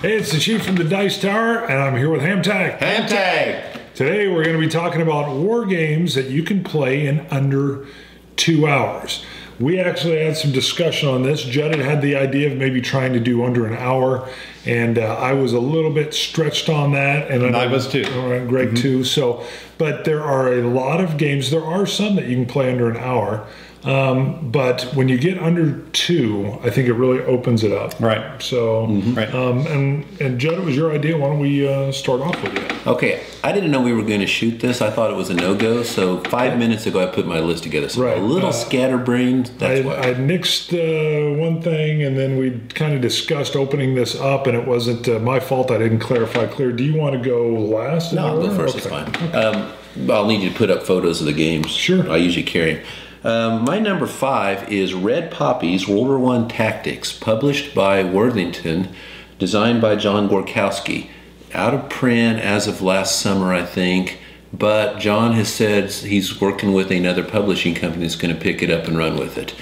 Hey, it's the Chief from the Dice Tower, and I'm here with HAMTAG. HAMTAG! Today we're going to be talking about war games that you can play in under 2 hours. We actually had some discussion on this. Judd had the idea of maybe trying to do under an hour, and I was a little bit stretched on that. And I was too. Greg too. So, but there are a lot of games. There are some that you can play under an hour. But when you get under 2, I think it really opens it up. Right. So, and Judd, it was your idea. Why don't we start off with you? Okay. I didn't know we were going to shoot this. I thought it was a no-go. So 5 minutes ago, I put my list together. So a little scatterbrained. That's why. I nixed one thing, and then we kind of discussed opening this up, and it wasn't my fault. I didn't clarify clear. Do you want to go last? No, I'll go first. It's fine. Okay. I'll need you to put up photos of the games. Sure. I usually carry them. My number 5 is Red Poppies World War I Tactics, published by Worthington, designed by John Gorkowski. Out of print as of last summer, I think, but John has said he's working with another publishing company that's going to pick it up and run with it.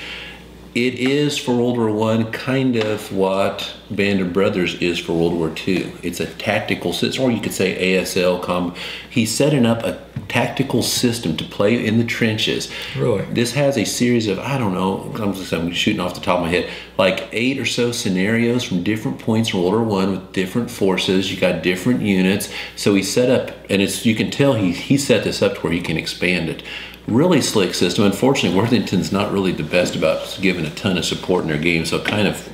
It is for World War I kind of what Band of Brothers is for World War II. It's a tactical system, or you could say ASL. He's setting up a tactical system to play in the trenches. Really? This has a series of, I don't know, I'm shooting off the top of my head, like 8 or so scenarios from different points in World War I with different forces. You got different units. So he set up, and you can tell he set this up to where he can expand it. Really slick system. Unfortunately, Worthington's not really the best about giving a ton of support in their game, so it kind of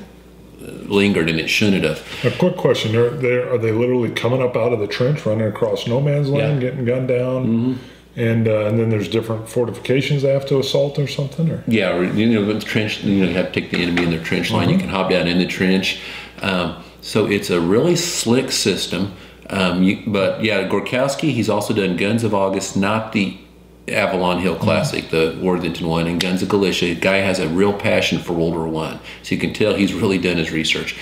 lingered, and it shouldn't have. A quick question: Are they literally coming up out of the trench, running across no man's land, getting gunned down, and then there's different fortifications they have to assault or something? Or? Yeah, or, the trench. You have to take the enemy in their trench line. You can hop down in the trench. So it's a really slick system. But yeah, Gorkowski. He's also done Guns of August, not the Avalon Hill Classic, the Worthington one, and Guns of Galicia. The guy has a real passion for World War I, so you can tell he's really done his research.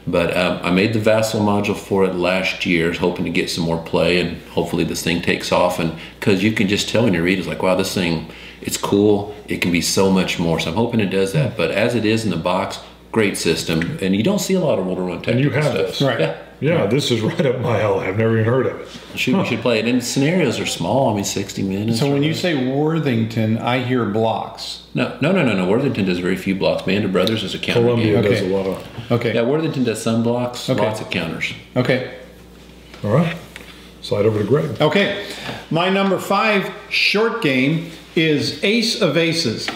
But I made the Vassal module for it last year, hoping to get some more play, and hopefully this thing takes off. And because you can just tell when you read, it's like, wow, this thing, it's cool. It can be so much more. So I'm hoping it does that. But as it is in the box, great system, and you don't see a lot of World War I tactical and you have stuff. this, right? Yeah, this is right up my alley. I've never even heard of it. You should play it. And scenarios are small. I mean, 60 minutes. So when you say Worthington, I hear blocks. No. Worthington does very few blocks. Band of Brothers is a counter Columbia game. does a lot of. Okay. Yeah, Worthington does some blocks, lots of counters. Okay. All right. Slide over to Greg. Okay. My number 5 short game is Ace of Aces.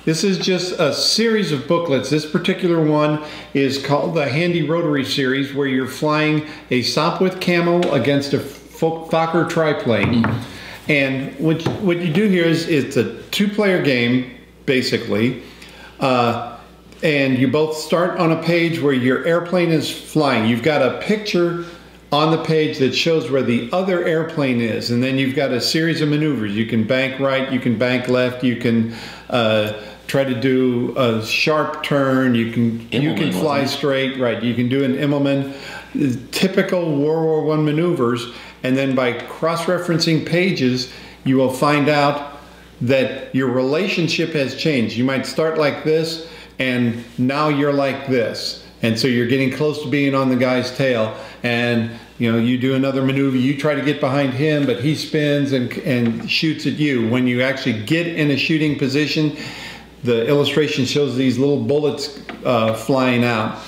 This is just a series of booklets. This particular one is called the Handy Rotary series, where you're flying a Sopwith Camel against a Fokker triplane. And what you do here is it's a 2-player game, basically. And you both start on a page where your airplane is flying. You've got a picture on the page that shows where the other airplane is, and then you've got a series of maneuvers. You can bank right, you can bank left, you can try to do a sharp turn, you can fly straight, right? You can do an Immelman, typical World War I maneuvers, and then by cross-referencing pages, you will find out that your relationship has changed. You might start like this, and now you're like this. And so you're getting close to being on the guy's tail, and you do another maneuver. You try to get behind him, but he spins and shoots at you. When you actually get in a shooting position, the illustration shows these little bullets flying out.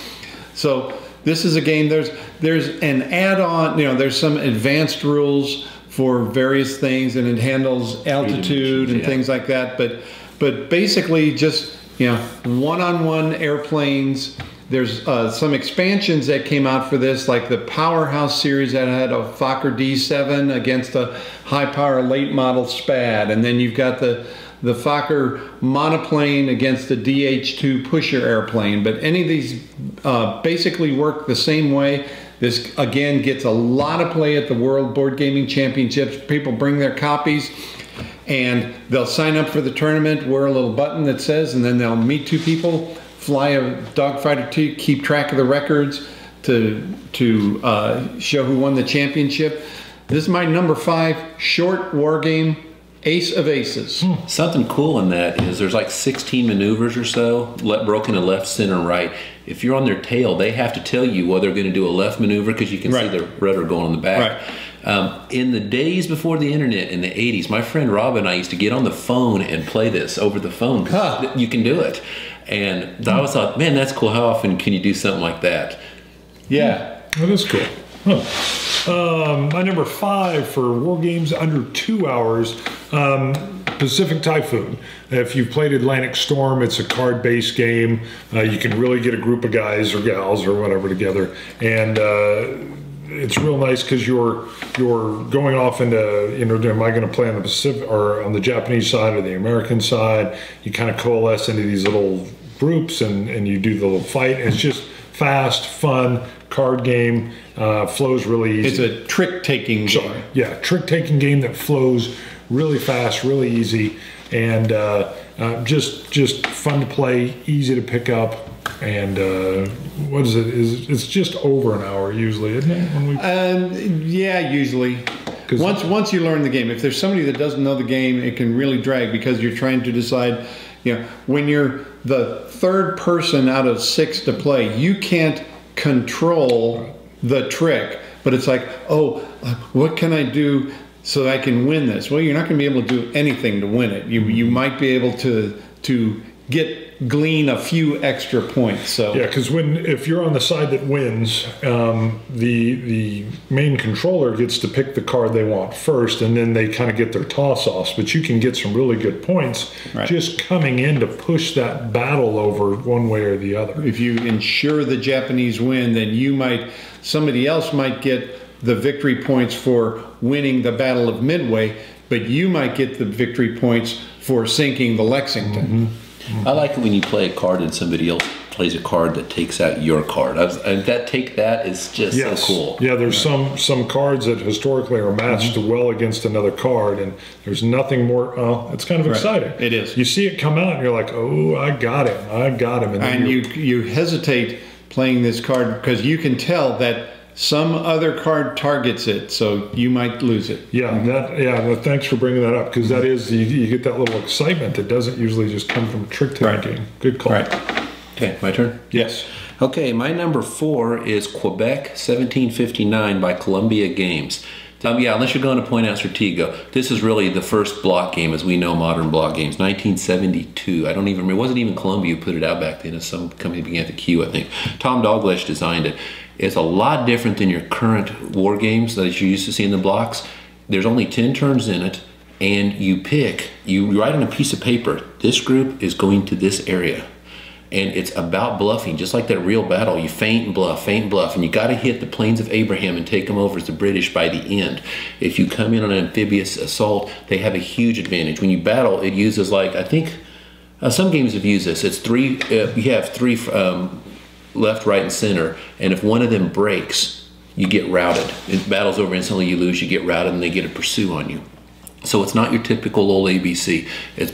So this is a game. There's an add-on. There's some advanced rules for various things, and it handles altitude and things like that. But basically, just one-on-one airplanes. There's some expansions that came out for this, like the Powerhouse series that had a Fokker D7 against a high-power late model SPAD, and then you've got the Fokker monoplane against the DH2 pusher airplane. But any of these basically work the same way. This again gets a lot of play at the World Board Gaming Championships. People bring their copies, and they'll sign up for the tournament, wear a little button that says, and then they'll meet 2 people, fly a dogfighter to keep track of the records to show who won the championship. This is my number 5 short war game, Ace of Aces. Something cool in that is there's like 16 maneuvers or so, broken in left, center, and right. If you're on their tail, they have to tell you whether they're going to do a left maneuver because you can see the rudder going on the back. In the days before the internet in the 80s, my friend Rob and I used to get on the phone and play this over the phone. You can do it. And I always thought, man, that's cool. How often can you do something like that? Yeah. That is cool. My number 5 for war games under 2 hours, Pacific Typhoon. If you've played Atlantic Storm, it's a card-based game. You can really get a group of guys or gals or whatever together, and it's real nice because you're going off into, you know, am I going to play on the Pacific or on the Japanese side or the American side? You kind of coalesce into these little groups and you do the little fight. It's just fast, fun card game, flows really easy. It's a trick-taking game. Yeah, trick-taking game that flows really fast, really easy, and just fun to play, easy to pick up. And what is it? It's just over an hour usually, isn't it? When we yeah, usually. Once you learn the game, if there's somebody that doesn't know the game, it can really drag because you're trying to decide. You know, when you're the third person out of 6 to play, you can't control the trick. But it's like, oh, what can I do so I can win this? Well, you're not going to be able to do anything to win it. You might be able to glean a few extra points. So yeah, because if you're on the side that wins, the main controller gets to pick the card they want first, and then they kind of get their toss-offs. But you can get some really good points just coming in to push that battle over one way or the other. If you ensure the Japanese win, then somebody else might get the victory points for winning the Battle of Midway, but you might get the victory points for sinking the Lexington. I like it when you play a card and somebody else plays a card that takes out your card. That is just so cool. Yeah, there's some cards that historically are matched well against another card, and there's nothing more. It's kind of exciting. It is. You see it come out, and you're like, oh, I got him, and you hesitate playing this card because you can tell that some other card targets it, so you might lose it. Yeah, thanks for bringing that up, because that is, you get that little excitement that doesn't usually just come from a trick-taking game. Good call. Okay, my turn? Yes. Okay, my number 4 is Quebec 1759 by Columbia Games. Unless you're going to Point out Stratego, this is really the first block game as we know modern block games. 1972. I don't even remember. It wasn't even Columbia who put it out back then. As some company began to queue, I think. Tom Dalgleish designed it. It's a lot different than your current war games that you're used to seeing in the blocks. There's only 10 turns in it, and you write on a piece of paper, this group is going to this area. And it's about bluffing, just like that real battle. You feint and bluff, and you got to hit the plains of Abraham and take them over as the British by the end. If you come in on an amphibious assault, they have a huge advantage. When you battle, it uses I think some games have used this. It's you have 3 left, right, and center, and if one of them breaks, you get routed. If battle's over instantly, you lose, you get routed, and they get a pursue on you. So it's not your typical old ABC.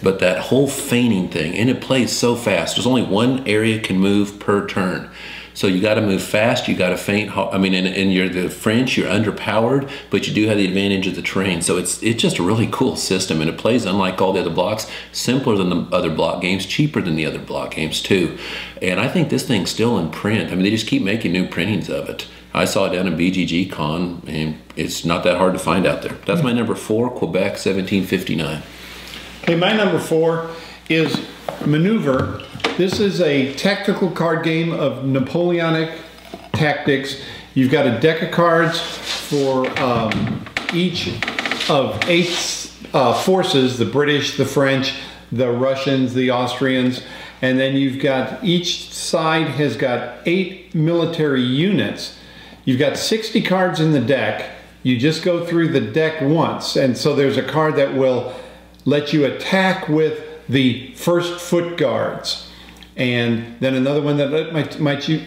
But that whole feigning thing, and it plays so fast. There's only one area can move per turn. So you got to move fast, you got to feint. And you're the French, you're underpowered, but you do have the advantage of the terrain. So it's just a really cool system, and it plays unlike all the other blocks, simpler than the other block games, cheaper than the other block games too. And I think this thing's still in print. They just keep making new printings of it. I saw it down in BGG Con, and it's not that hard to find out there. That's my number 4, Quebec 1759. Okay, my number 4 is Maneuver. This is a tactical card game of Napoleonic tactics. You've got a deck of cards for each of 8 forces, the British, the French, the Russians, the Austrians, and then you've got, each side has got 8 military units. You've got 60 cards in the deck. You just go through the deck once, and so there's a card that will let you attack with the first foot guards, and then another one that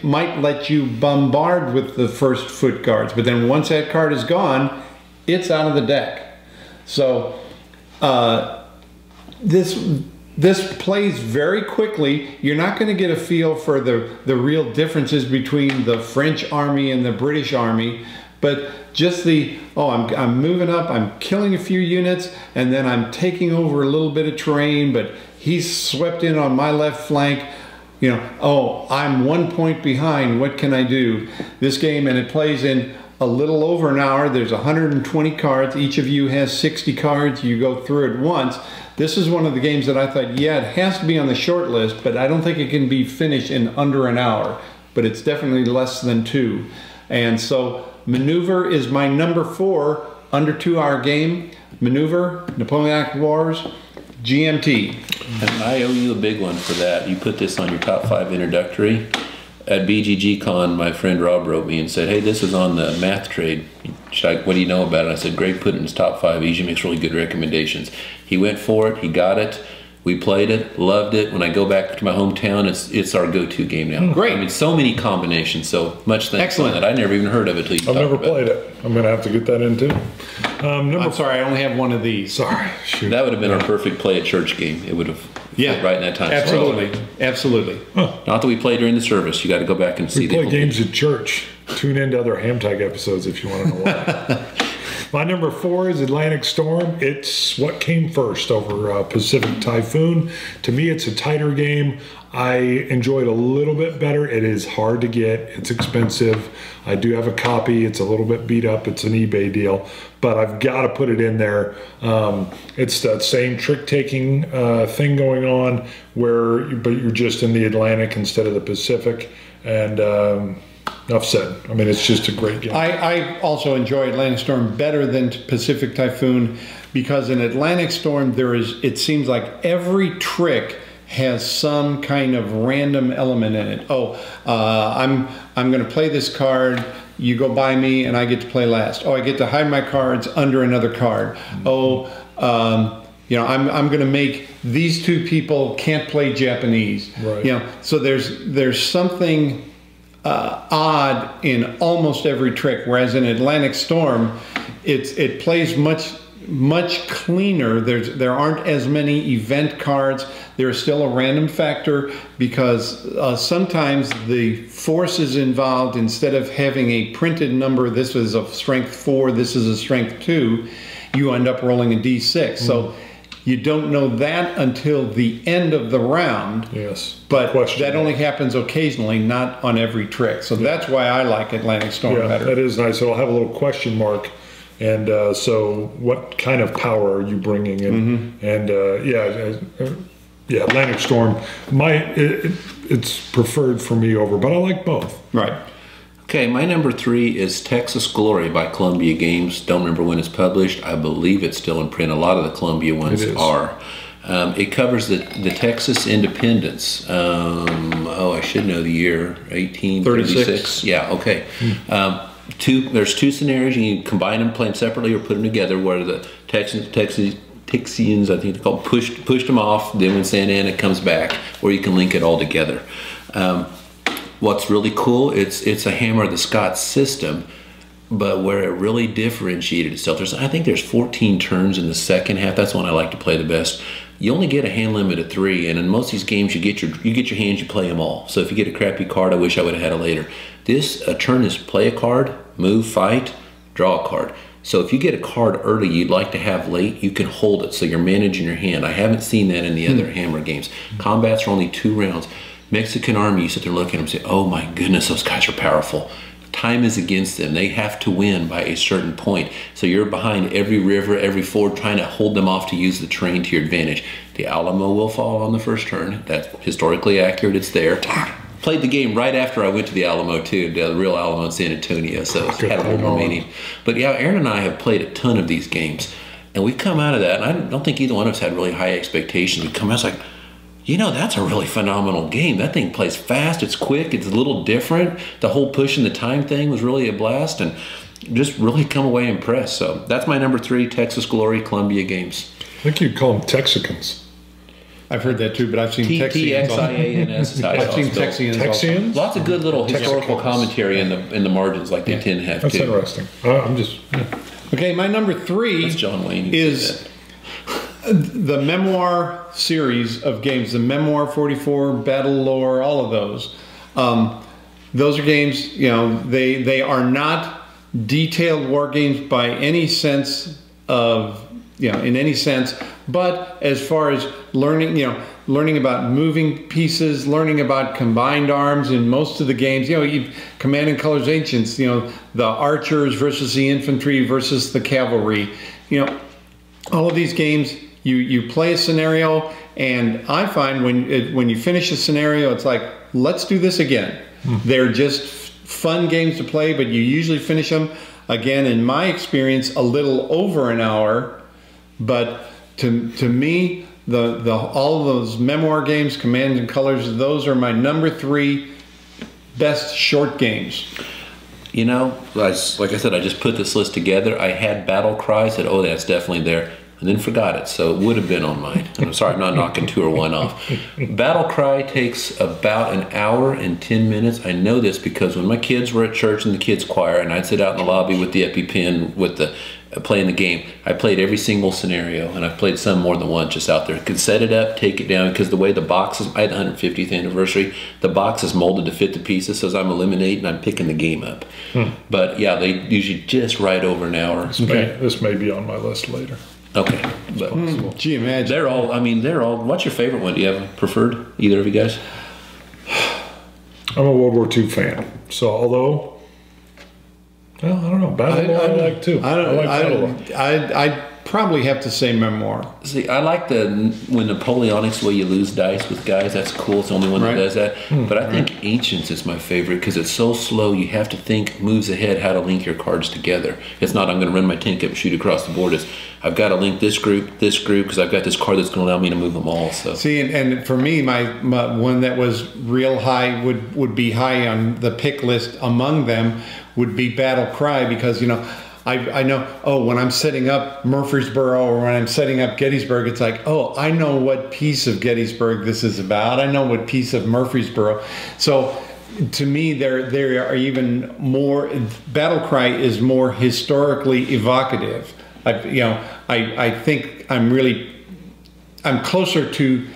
might let you bombard with the first foot guards. But then once that card is gone, it's out of the deck. So this plays very quickly. You're not going to get a feel for the real differences between the French army and the British army, But just I'm moving up, I'm killing a few units, and then I'm taking over a little bit of terrain, but he's swept in on my left flank. You know, oh, I'm 1 point behind, what can I do? This game, and it plays in a little over an hour. There's 120 cards. Each of you has 60 cards. You go through it once. This is one of the games that I thought, yeah, it has to be on the short list, but I don't think it can be finished in under an hour. But it's definitely less than 2. And so Maneuver is my number 4 under 2 hour game. Maneuver, Napoleonic Wars, GMT. And I owe you a big one for that. You put this on your top 5 introductory. At BGG Con, my friend Rob wrote me and said, hey, this is on the math trade. What do you know about it? I said, Greg put it in his top 5. He usually makes really good recommendations. He went for it. He got it. We played it. Loved it. When I go back to my hometown, it's our go-to game now. Great. I mean, so many combinations. So much thanks. Excellent. That I never even heard of it till you I've never played it. I'm going to have to get that in too. I'm sorry, I only have one of these. Sorry. Shoot. That would have been our perfect play at church game. It would have fit right in that time. Absolutely. Absolutely. Huh. Not that we played during the service. You got to go back and see We play games at church. Tune in to other HAMTAG episodes if you want to know why. My number 4 is Atlantic Storm. It's what came first over Pacific Typhoon. To me, it's a tighter game. I enjoy it a little bit better. It is hard to get. It's expensive. I do have a copy. It's a little bit beat up. It's an eBay deal, but I've got to put it in there. It's that same trick-taking thing going on, but you're just in the Atlantic instead of the Pacific. And enough said. I mean, it's just a great game. I also enjoy Atlantic Storm better than Pacific Typhoon because in Atlantic Storm it seems like every trick has some kind of random element in it. Oh, I'm going to play this card. You go by me, and I get to play last. Oh, I get to hide my cards under another card. Oh, you know, I'm going to make these 2 people can't play Japanese. Right. You know, so there's something odd in almost every trick, whereas in Atlantic Storm, it plays much cleaner. There aren't as many event cards. There's still a random factor because sometimes the forces involved, instead of having a printed number, this is a strength 4, this is a strength 2, you end up rolling a d6. So you don't know that until the end of the round. Yes. But that only happens occasionally, not on every trick. So that's why I like Atlantic Storm better. That is nice. It'll have a little question mark. And so what kind of power are you bringing in? And Atlantic Storm, it's preferred for me over, but I like both. Right. Okay, my number 3 is Texas Glory by Columbia Games. Don't remember when it's published. I believe it's still in print. A lot of the Columbia ones are. It covers the Texas independence. I should know the year. 1836. Yeah. Okay. There's 2 scenarios. You can combine them, play them separately, or put them together. Where the Texians, I think they're called, pushed them off. Then when Santa Ana comes back, or you can link it all together. What's really cool, it's a Hammer of the Scots system, but where it really differentiated itself, I think there's 14 turns in the second half. That's one I like to play the best. You only get a hand limit of 3, and in most of these games, you get your hands, you play them all. So if you get a crappy card, I wish I would have had it later. A turn is play a card, move, fight, draw a card. So if you get a card early you'd like to have late, you can hold it so you're managing your hand. I haven't seen that in the other Hammer games. Combats are only 2 rounds. Mexican army, you sit there looking at them and say, oh my goodness, those guys are powerful. Time is against them. They have to win by a certain point. So you're behind every river, every ford, trying to hold them off to use the terrain to your advantage. The Alamo will fall on the first turn. That's historically accurate. It's there. Played the game right after I went to the Alamo too, the real Alamo in San Antonio, so it had a little more meaning. But yeah, Aaron and I have played a ton of these games, and we've come out of that, and I don't think either one of us had really high expectations. We come out, it's like, you know, that's a really phenomenal game. That thing plays fast, it's quick, it's a little different. The whole pushing the time thing was really a blast, and just really come away impressed. So that's my number 3, Texas Glory, Columbia Games. I think you'd call them Texicans. I've heard that too, but I've seen Texians. T-T-X-I-A-N-S. I've seen Texians. Texians? Lots of good little historical commentary in the margins, like they tend to have. That's too. interesting. I'm just. Yeah. Okay, my number 3 That's John Wayne is the Memoir series of games. The Memoir 44, Battle Lore, all of those. Those are games. You know, they are not detailed war games by any sense of, in any sense. But as far as learning, learning about moving pieces, learning about combined arms in most of the games, Command and Colors Ancients, the archers versus the infantry versus the cavalry, all of these games, you play a scenario, and I find when you finish a scenario, it's like, let's do this again. They're just fun games to play, but you usually finish them, again, in my experience, a little over an hour. But to me, all of those memoir games, Command and Colors, those are my number 3 best short games. Like I said, I just put this list together. I had Battle Cry, said, oh, that's definitely there, and then forgot it, so it would have been on mine. And I'm sorry, I'm not knocking 2 or 1 off. Battle Cry takes about an hour and 10 minutes. I know this because when my kids were at church in the kids choir, and I'd sit out in the lobby with the EpiPen with playing the game, I played every single scenario, and I've played some more than once just out there. Could set it up, take it down, because the way the boxes, I had the 150th anniversary, the box is molded to fit the pieces, so as I'm eliminating, I'm picking the game up. But yeah, they usually just right over an hour. This may be on my list later. Okay. But gee, imagine. they're all, what's your favorite one? Do you have a preferred, either of you guys? I'm a World War II fan, so although, well, I don't know, Battle I like too. I'd probably have to say Memoir. See, I like when Napoleonic's the way you lose dice with guys. That's cool. It's the only one that does that. But I think Ancients is my favorite because it's so slow. You have to think moves ahead how to link your cards together. It's not I'm going to run my tank up and shoot across the board. It's I've got to link this group because I've got this card that's going to allow me to move them all. So see, and for me, my one that was real high would be high on the pick list among them would be Battle Cry because I know, when I'm setting up Murfreesboro or when I'm setting up Gettysburg, it's like, I know what piece of Gettysburg this is about. I know what piece of Murfreesboro. So to me, there are even more, Battle Cry is more historically evocative. I think I'm closer to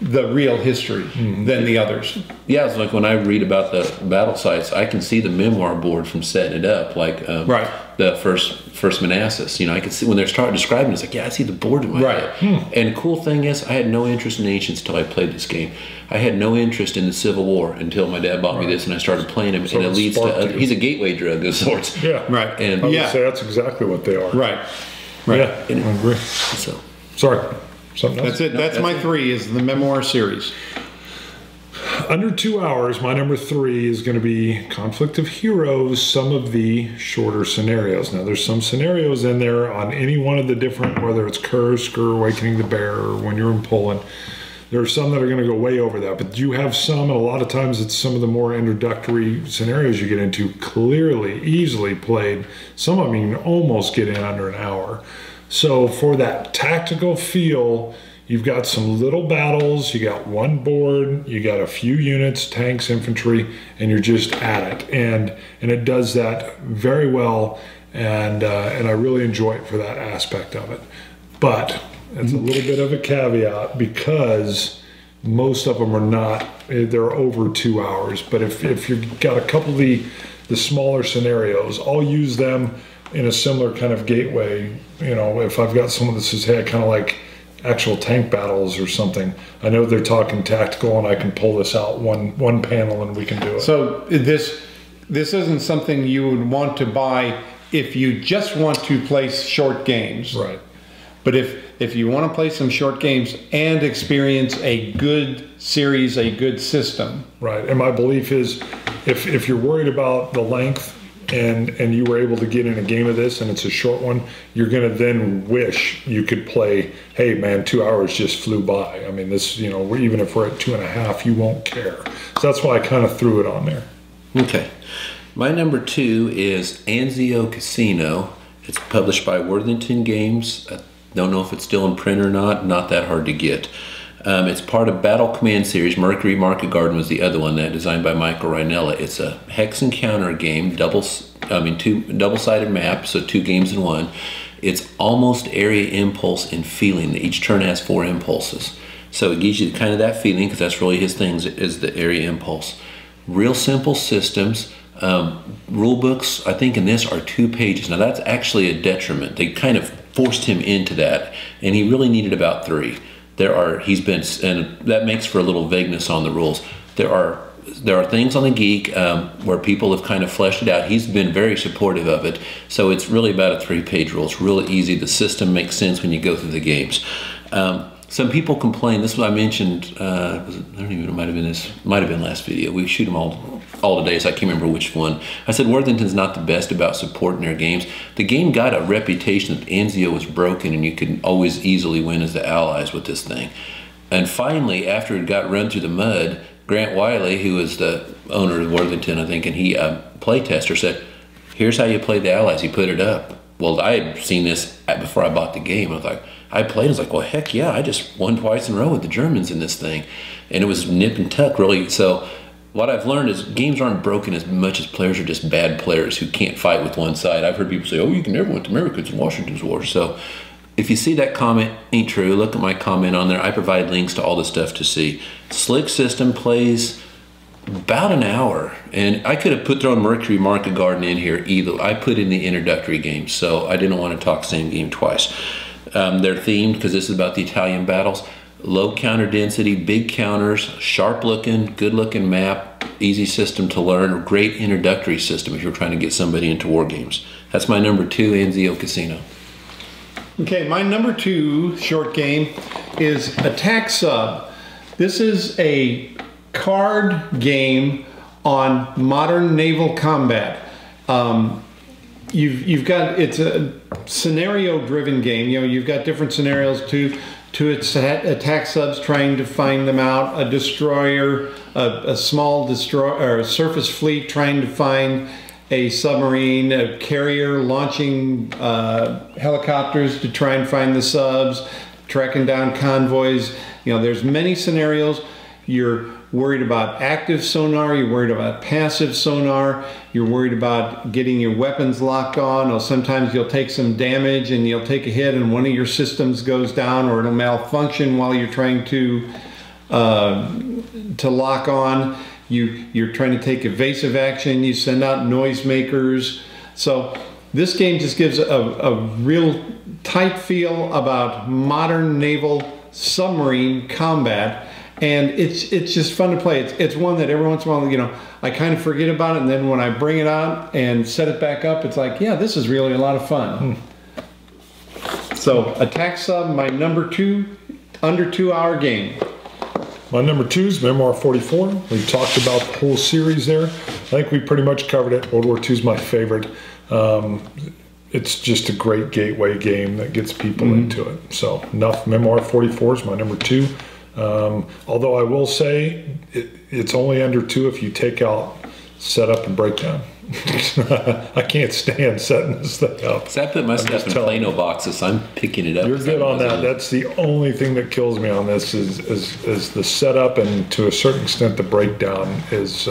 the real history than the others. Yeah, it's like when I read about the battle sites, I can see the memoir board from setting it up, like the first Manassas. I can see when they're starting describing it, it's like, yeah, I see the board in my head. And the cool thing is, I had no interest in Ancients until I played this game. I had no interest in the Civil War until my dad bought me this and I started playing him. So and it leads to other, he's a gateway drug of sorts. Yeah, right. And I would say that's exactly what they are. Right. Yeah, I agree. So sorry. Something else? That's it. That's my 3 is the memoir series. Under 2 hours, my number 3 is going to be Conflict of Heroes, some of the shorter scenarios. Now, there's some scenarios in there on any one of the different, whether it's Kursk or Awakening the Bear or when you're in Poland. There are some that are going to go way over that, but you have some, and a lot of times it's some of the more introductory scenarios you get into clearly, easily played. Some of them you can almost get in under an hour. So for that tactical feel, you've got some little battles, you got one board, you got a few units, tanks, infantry, and you're just at it. And it does that very well, and I really enjoy it for that aspect of it. But it's a little bit of a caveat because most of them are not, they're over 2 hours. But if you've got a couple of the smaller scenarios, I'll use them in a similar kind of gateway. If I've got someone that says, hey, I kind of like actual tank battles or something, I know they're talking tactical and I can pull this out one panel and we can do it. So this isn't something you would want to buy if you just want to play short games. Right. But if you want to play some short games and experience a good series, a good system. Right. And my belief is if you're worried about the length and you were able to get in a game of this and it's a short one, you're going to then wish you could play, hey man, 2 hours just flew by. I mean, this, even if we're at 2.5, you won't care. So that's why I kind of threw it on there. Okay. My number 2 is Anzio Casino. It's published by Worthington Games. I don't know if it's still in print or not that hard to get. It's part of Battle Command series. Mercury Market Garden was the other one, that designed by Michael Reinella. It's a hex and counter game, double-sided map, so 2 games in 1. It's almost area impulse and feeling. Each turn has 4 impulses. So it gives you kind of that feeling, because that's really his thing, is the area impulse. Real simple systems. Rule books, I think in this are 2 pages. Now that's actually a detriment. They kind of forced him into that, and he really needed about 3. And that makes for a little vagueness on the rules. There are things on the Geek where people have kind of fleshed it out. He's been very supportive of it. So it's really about a 3-page rule. It's really easy. The system makes sense when you go through the games. Some people complain. This is what I mentioned. I don't even know. Might have been last video. We shoot them all today, so I can't remember which one. I said Worthington's not the best about supporting their games. The game got a reputation that Anzio was broken, and you could always easily win as the allies with this thing. And finally, after it got run through the mud, Grant Wiley, who was the owner of Worthington, I think, and he playtester, said, "Here's how you play the allies." He put it up. Well, I had seen this before I bought the game. I played. I was like, well, heck yeah! I just won twice in a row with the Germans in this thing, and it was nip and tuck, really. So, what I've learned is games aren't broken as much as players are just bad players who can't fight with one side. I've heard people say, "Oh, you can never win to Americans in Washington's War." So, if you see that comment ain't true, look at my comment on there. I provide links to all the stuff to see. Slick system plays about an hour, and I could have thrown Mercury Market Garden in here either. I put in the introductory game, so I didn't want to talk same game twice. They're themed because this is about the Italian battles. Low counter density, big counters, sharp looking, good looking map, easy system to learn, great introductory system if you're trying to get somebody into war games. That's my number 2, Anzio Casino. Okay, my number 2 short game is Attack Sub. This is a card game on modern naval combat. It's a scenario-driven game. You know, you've got different scenarios to its attack subs, trying to find them out. A destroyer, a small destroyer, or a surface fleet trying to find a submarine, a carrier launching helicopters to try and find the subs, tracking down convoys. You know, there's many scenarios. You're worried about active sonar, you're worried about passive sonar, you're worried about getting your weapons locked on, or sometimes you'll take some damage and you'll take a hit and one of your systems goes down, or it'll malfunction while you're trying to lock on. You're trying to take evasive action, you send out noisemakers. So this game just gives a real tight feel about modern naval submarine combat, and it's just fun to play. It's one that every once in a while, you know, I kind of forget about it, and then when I bring it out and set it back up, it's like, yeah, this is really a lot of fun. So Attack Sub, my number 2 under 2-hour game. My number 2 is Memoir 44. We talked about the whole series there. I think we pretty much covered it. World War II is my favorite. It's just a great gateway game that gets people into it. So enough. Memoir 44 is my number 2. Although I will say it's only under 2 if you take out setup and breakdown. I can't stand setting this thing up. So I put my stuff in Plano boxes, so I'm picking it up. You're good on that. That's the only thing that kills me on this is the setup, and to a certain extent the breakdown is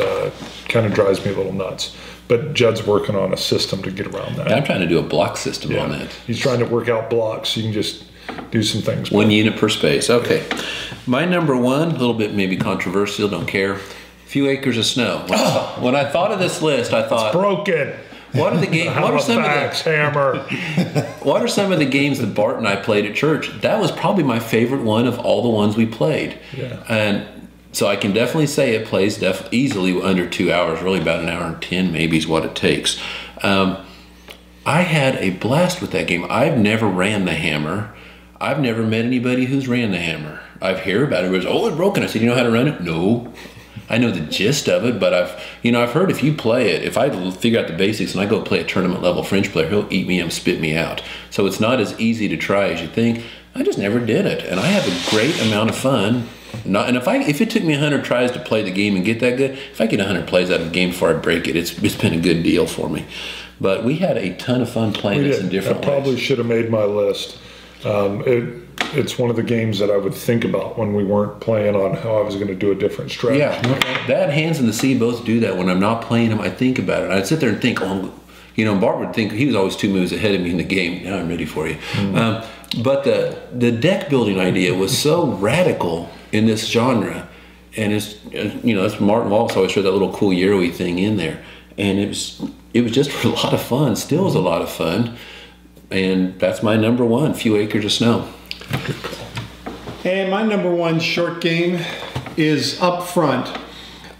kind of drives me a little nuts. But Judd's working on a system to get around that. I'm trying to do a block system on that. He's trying to work out blocks so you can just do some things. 1 unit per space. Okay. My number 1, a little bit maybe controversial, don't care. Few acres of snow. When I thought of this list, I thought, it's broken. What are the games? What are some of the hammer? What are some of the games that Bart and I played at church? That was probably my favorite one of all the ones we played. Yeah. And so I can definitely say it plays easily under 2 hours. Really, about an hour and 10 maybe is what it takes. I had a blast with that game. I've never ran the hammer. I've never met anybody who's ran the hammer. I've heard about it. It was, oh, it's broken. I said, you know how to run it? No. I know the gist of it, but I've heard if you play it, if I figure out the basics and I go play a tournament level French player, he'll eat me and spit me out. So it's not as easy to try as you think. I just never did it, and I have a great amount of fun. And if it took me 100 tries to play the game and get that good, if I get 100 plays out of the game before I break it, it's been a good deal for me. But we had a ton of fun playing this in different ways. I probably should have made my list. It's one of the games that I would think about when we weren't playing on how I was going to do a different strategy. Yeah, that Hands in the Sea both do that. When I'm not playing them, I think about it. I'd sit there and think, Bart would think he was always 2 moves ahead of me in the game. Now I'm ready for you. But the deck building idea was so radical in this genre, and it's that's Martin Wallace always showed that little cool Euro-y thing in there. and it was just a lot of fun. Still is a lot of fun, and that's my number one. Few Acres of Snow. And my number one short game is Up Front.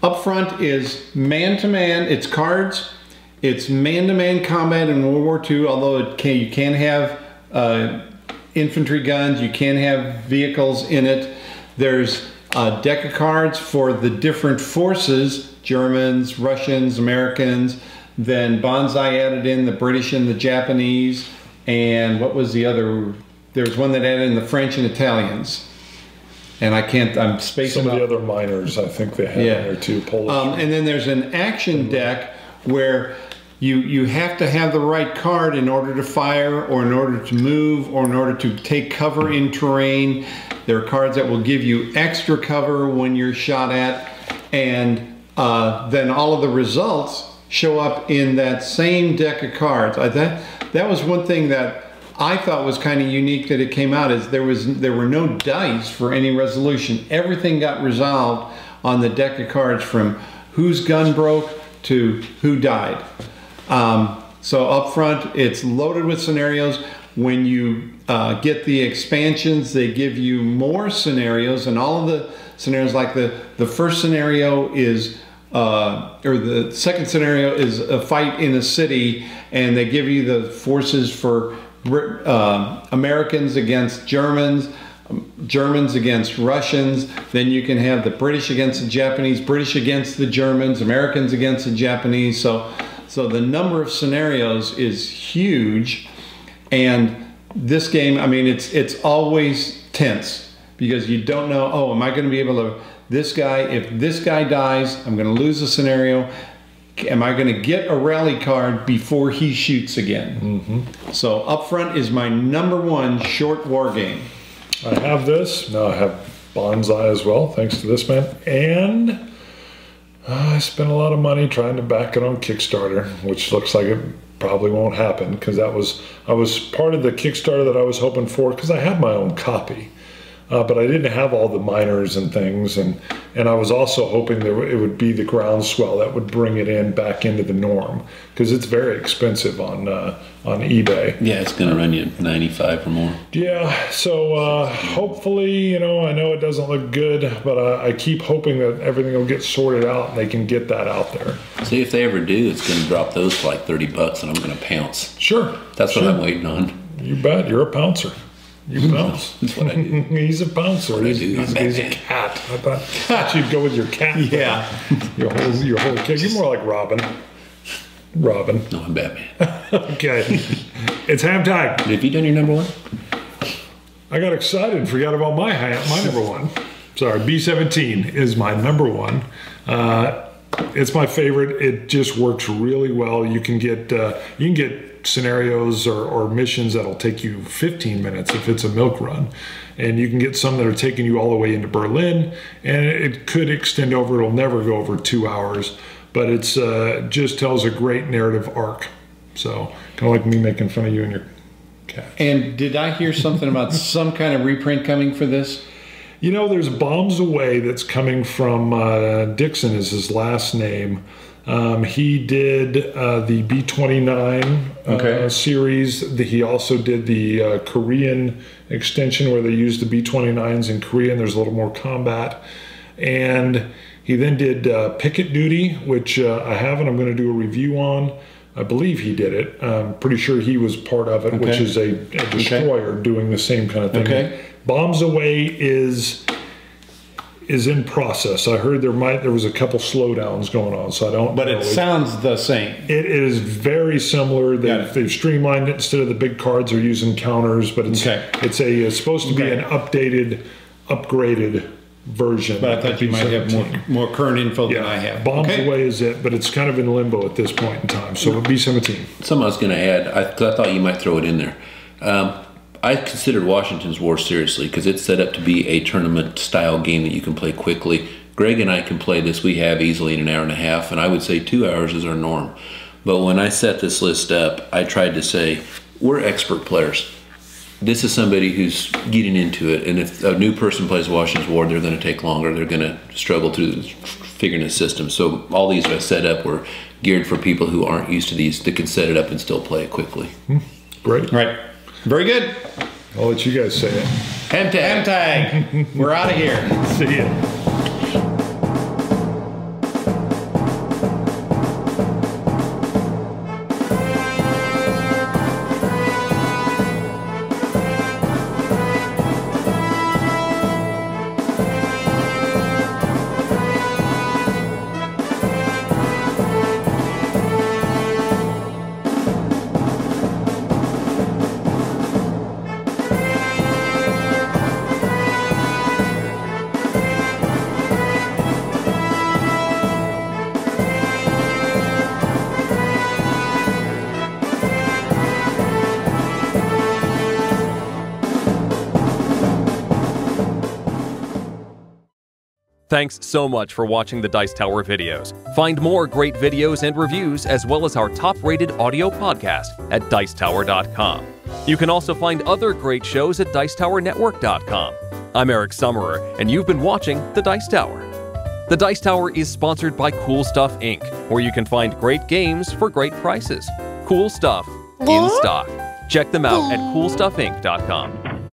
Up Front is man-to-man. It's cards. It's man-to-man combat in World War II, although you can have infantry guns, you can have vehicles in it. There's a deck of cards for the different forces, Germans, Russians, Americans, then Banzai added in the British and the Japanese, and what was the other? There's one that added in the French and Italians. And I'm spacing some of the other minors, I think they have in there too. Polish. And then there's an action deck where you have to have the right card in order to fire, or in order to move, or in order to take cover in terrain. There are cards that will give you extra cover when you're shot at, and then all of the results show up in that same deck of cards. That was one thing that I thought was kind of unique that it came out, is there were no dice for any resolution. Everything got resolved on the deck of cards, from whose gun broke to who died. So up front, it's loaded with scenarios. When you get the expansions, they give you more scenarios, and all of the scenarios, like the first scenario is or the second scenario is a fight in a city, and they give you the forces for Americans against Germans, Germans against Russians. Then you can have the British against the Japanese, British against the Germans, Americans against the Japanese. So the number of scenarios is huge. And this game, I mean, it's always tense, because you don't know, oh, am I going to be able to, if this guy dies, I'm going to lose the scenario. Am I going to get a rally card before he shoots again? Mm-hmm. So Up Front is my number one short war game. I have this. Now I have Banzai as well, thanks to this man. And I spent a lot of money trying to back it on Kickstarter, which looks like it probably won't happen, because I was part of the Kickstarter that I was hoping for, because I had my own copy. But I didn't have all the minors and things, and I was also hoping that it would be the groundswell that would bring it back into the norm, because it's very expensive on eBay. Yeah, it's going to run you $95 or more. Yeah, so hopefully, I know it doesn't look good, but I keep hoping that everything will get sorted out and they can get that out there. See, if they ever do, it's going to drop those for like $30, and I'm going to pounce. Sure, that's what I'm waiting on. You bet. You're a pouncer. You bounce. That's what I do. He's a bouncer. He's a cat. I thought you'd go with your cat. Yeah. Your whole kid. You're more like Robin. Robin. No, I'm Batman. Okay. It's HAMTAG. Have you done your number one? I got excited and forgot about my number one. Sorry, B-17 is my number one. It's my favorite. It just works really well. You can get scenarios or missions that'll take you 15 minutes if it's a milk run, and you can get some that are taking you all the way into Berlin, and it could extend over. It'll never go over 2 hours, but it's just tells a great narrative arc. So kind of like me making fun of you and your cat. And did I hear something about some kind of reprint coming for this? There's Bombs Away that's coming from Dixon is his last name. He did the B-29 series. He also did the Korean extension where they used the B-29s in Korea, and there's a little more combat. And he then did Picket Duty, which I have and I'm going to do a review on. I believe he did it. I'm pretty sure he was part of it, which is a destroyer doing the same kind of thing. Okay. Bombs Away is in process. I heard there was a couple slowdowns going on, so I don't know. But it sounds the same. It is very similar. They've streamlined it. Instead of the big cards, they're using counters, but it's supposed to be an upgraded version. But I thought you might have more current info than I have. Bombs Away is it, but it's kind of in limbo at this point in time. So B-17. Something I was going to add, I thought you might throw it in there. I considered Washington's War seriously, because it's set up to be a tournament-style game that you can play quickly. Greg and I can play this. We have easily in an hour and a half, and I would say 2 hours is our norm. But when I set this list up, I tried to say, we're expert players. This is somebody who's getting into it, and if a new person plays Washington's War, they're going to take longer. They're going to struggle through figuring the system. So all these I set up were geared for people who aren't used to these, that can set it up and still play it quickly. Great. Right. Very good. I'll let you guys say it. HAMTAG. HAMTAG. We're out of here. See ya. Thanks so much for watching the Dice Tower videos. Find more great videos and reviews, as well as our top-rated audio podcast at Dicetower.com. You can also find other great shows at Dicetowernetwork.com. I'm Eric Summerer, and you've been watching The Dice Tower. The Dice Tower is sponsored by Cool Stuff Inc., where you can find great games for great prices. Cool stuff in stock. Check them out at CoolStuffInc.com.